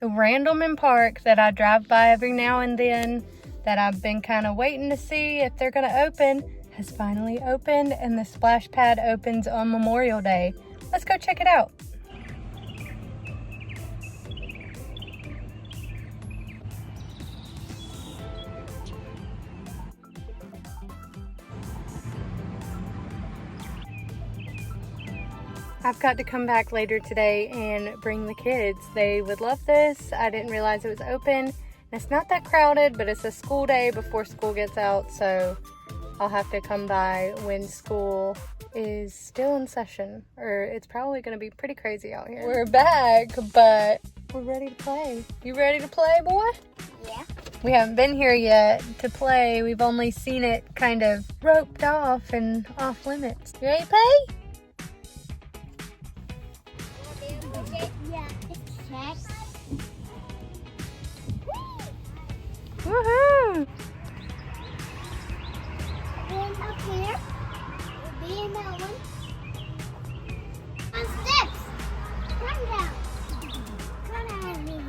The Randleman Park that I drive by every now and then, that I've been kind of waiting to see if they're gonna open, has finally opened, and the splash pad opens on Memorial Day. Let's go check it out. I've got to come back later today and bring the kids. They would love this. I didn't realize it was open. And it's not that crowded, but it's a school day before school gets out, so I'll have to come by when school is still in session, or it's probably gonna be pretty crazy out here. We're back, but we're ready to play. You ready to play, boy? Yeah. We haven't been here yet to play. We've only seen it kind of roped off and off limits. You ready to play? Yeah, it's check. Woohoo! And up here, we'll be in that one. On steps. Come down. Come down.